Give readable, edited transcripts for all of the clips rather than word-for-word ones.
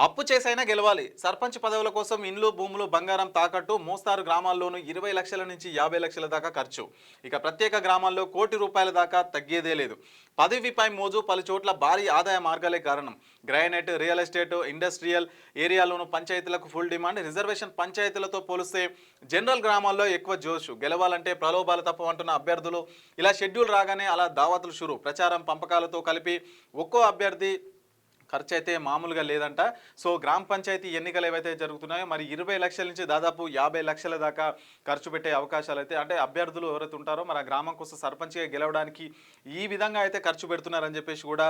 అప్పు చేసైనా గెలవాలి. సర్పంచ్ పదవుల కోసం ఇండ్లు, భూములు, బంగారం తాకట్టు, మోస్తారు గ్రామాల్లోనూ 20 లక్షల నుంచి 50 లక్షల దాకా ఖర్చు. ఇక ప్రత్యేక గ్రామాల్లో ₹1,00,00,000 దాకా తగ్గేదే లేదు. పదవిపై మోజు, పలు చోట్ల భారీ ఆదాయ మార్గాలే కారణం. గ్రానైట్, రియల్ ఎస్టేట్, ఇండస్ట్రియల్ ఏరియాలోనూ పంచాయతీలకు ఫుల్ డిమాండ్. రిజర్వేషన్ పంచాయతీలతో పోలిస్తే జనరల్ గ్రామాల్లో ఎక్కువ జోషు. గెలవాలంటే ప్రలోభాలు తప్పవంటున్న అభ్యర్థులు. ఇలా షెడ్యూల్ రాగానే అలా దావతులు షురు. ప్రచారం, పంపకాలతో కలిపి ఒక్కో అభ్యర్థి ఖర్చు అయితే మామూలుగా లేదంట. సో గ్రామ పంచాయతీ ఎన్నికలు ఏవైతే జరుగుతున్నాయో మరి 20 లక్షల నుంచి దాదాపు 50 లక్షల దాకా ఖర్చు పెట్టే అవకాశాలు అయితే అంటే అభ్యర్థులు ఎవరైతే ఉంటారో మరి ఆ గ్రామం కోసం సర్పంచ్గా గెలవడానికి ఈ విధంగా అయితే ఖర్చు పెడుతున్నారని చెప్పేసి కూడా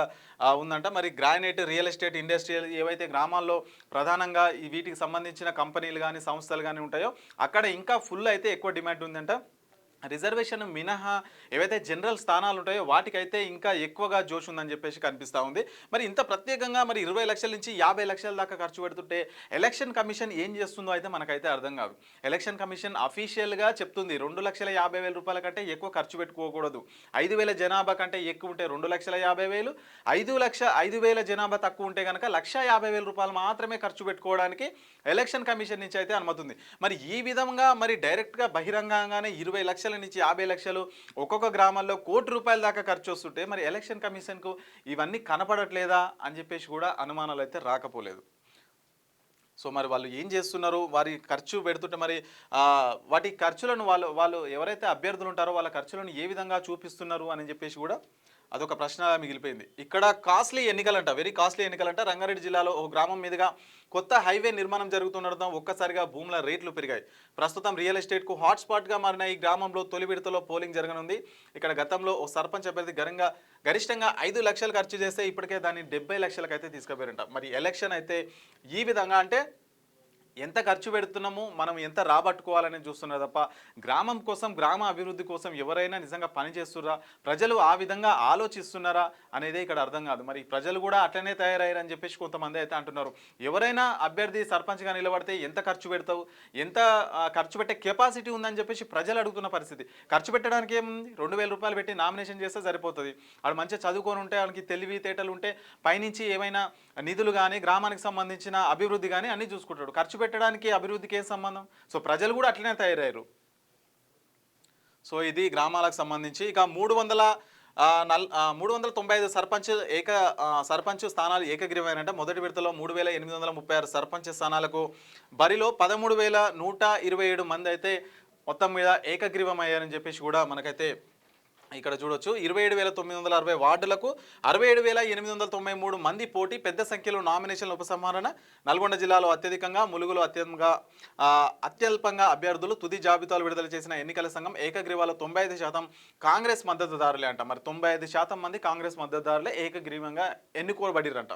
ఉందంట. మరి గ్రానైట్, రియల్ ఎస్టేట్, ఇండస్ట్రియల్ ఏవైతే గ్రామాల్లో ప్రధానంగా వీటికి సంబంధించిన కంపెనీలు కానీ సంస్థలు కానీ ఉంటాయో అక్కడ ఇంకా ఫుల్ అయితే ఎక్కువ డిమాండ్ ఉందంట. రిజర్వేషన్ మినహా ఏవైతే జనరల్ స్థానాలు ఉంటాయో వాటికైతే ఇంకా ఎక్కువగా జోష్ ఉందని చెప్పేసి కనిపిస్తూ ఉంది. మరి ఇంత ప్రత్యేకంగా మరి 20 లక్షల నుంచి 50 లక్షల దాకా ఖర్చు పెడుతుంటే ఎలక్షన్ కమిషన్ ఏం చేస్తుందో అయితే మనకైతే అర్థం కాదు. ఎలక్షన్ కమిషన్ అఫీషియల్గా చెప్తుంది ₹2,50,000 కంటే ఎక్కువ ఖర్చు పెట్టుకోకూడదు. 5,000 జనాభా కంటే ఎక్కువ ఉంటే ₹2,50,000, 5,00,000 జనాభా తక్కువ ఉంటే కనుక ₹1,50,000 మాత్రమే ఖర్చు పెట్టుకోవడానికి ఎలక్షన్ కమిషన్ నుంచి అయితే అనుమతి ఉంది. మరి ఈ విధంగా మరి డైరెక్ట్గా బహిరంగంగానే 20 లక్షల నుంచి 50 లక్షలు ఒక్కొక్క గ్రామాల్లో ₹1,00,00,000 దాకా ఖర్చు వస్తుంటే మరి ఎలక్షన్ కమిషన్కు ఇవన్నీ కనపడట్లేదా అని చెప్పేసి కూడా అనుమానాలు అయితే రాకపోలేదు. సో మరి వాళ్ళు ఏం చేస్తున్నారు, వారి ఖర్చు పెడుతుంటే మరి వాటి ఖర్చులను వాళ్ళు ఎవరైతే అభ్యర్థులు ఉంటారో వాళ్ళ ఖర్చులను ఏ విధంగా చూపిస్తున్నారు అని చెప్పేసి కూడా అదొక ప్రశ్న మిగిలిపోయింది. ఇక్కడ కాస్ట్లీ ఎన్నికలంట, వెరీ కాస్ట్లీ ఎన్నికలంట. రంగారెడ్డి జిల్లాలో ఒక గ్రామం మీదుగా కొత్త హైవే నిర్మాణం జరుగుతుండడంతో ఒక్కసారిగా భూముల రేట్లు పెరిగాయి. ప్రస్తుతం రియల్ ఎస్టేట్కు హాట్స్పాట్గా మారిన ఈ గ్రామంలో తొలి విడతలో పోలింగ్ జరగనుంది. ఇక్కడ గతంలో ఓ సర్పంచ్ అభ్యర్థి గరిష్టంగా 5 లక్షలు ఖర్చు చేస్తే ఇప్పటికే దాన్ని 70 లక్షలకు అయితే తీసుకుపోయారంట. మరి ఎలక్షన్ అయితే ఈ విధంగా అంటే ఎంత ఖర్చు పెడుతున్నాము, మనం ఎంత రాబట్టుకోవాలని చూస్తున్నారు తప్ప గ్రామం కోసం, గ్రామ అభివృద్ధి కోసం ఎవరైనా నిజంగా పని చేస్తున్నారా, ప్రజలు ఆ విధంగా ఆలోచిస్తున్నారా అనేదే ఇక్కడ అర్థం కాదు. మరి ప్రజలు కూడా అట్లనే తయారయ్యారని చెప్పేసి కొంతమంది అయితే అంటున్నారు. ఎవరైనా అభ్యర్థి సర్పంచ్గా నిలబడితే ఎంత ఖర్చు పెడతావు, ఎంత ఖర్చు పెట్టే కెపాసిటీ ఉందని చెప్పేసి ప్రజలు అడుగుతున్న పరిస్థితి. ఖర్చు పెట్టడానికి ఏముంది, ₹2,000 పెట్టి నామినేషన్ చేస్తే సరిపోతుంది. వాడు మంచిగా చదువుకొని ఉంటే, వానికి తెలివితేటలు ఉంటే పైనుంచి ఏమైనా నిధులు కానీ గ్రామానికి సంబంధించిన అభివృద్ధి కానీ అన్నీ చూసుకుంటాడు. ఖర్చు పెట్టడానికి అభివృద్ధికి ఏం సంబంధం? సో ప్రజలు కూడా అట్లనే తయారయ్యారు. సో ఇది గ్రామాలకు సంబంధించి. ఇక 395 సర్పంచ్ స్థానాలు ఏకగ్రీవమైనట. మొదటి విడతలో 3,836 సర్పంచ్ స్థానాలకు బరిలో 13,127 మంది అయితే మొత్తం మీద ఏకగ్రీవం అయ్యారని చెప్పేసి కూడా మనకైతే ఇక్కడ చూడొచ్చు. 27,960 వార్డులకు 67,893 మంది పోటీ. పెద్ద సంఖ్యలో నామినేషన్ల ఉపసంహరణ. నల్గొండ జిల్లాలో అత్యధికంగా, ములుగులో అత్యల్పంగా అభ్యర్థులు. తుది జాబితాలు విడుదల చేసిన ఎన్నికల సంఘం ఏకగ్రీవాలో 95% కాంగ్రెస్ మద్దతుదారులే అంట. మరి 95% మంది కాంగ్రెస్ మద్దతుదారులే ఏకగ్రీవంగా ఎన్నుకోబడిరంట.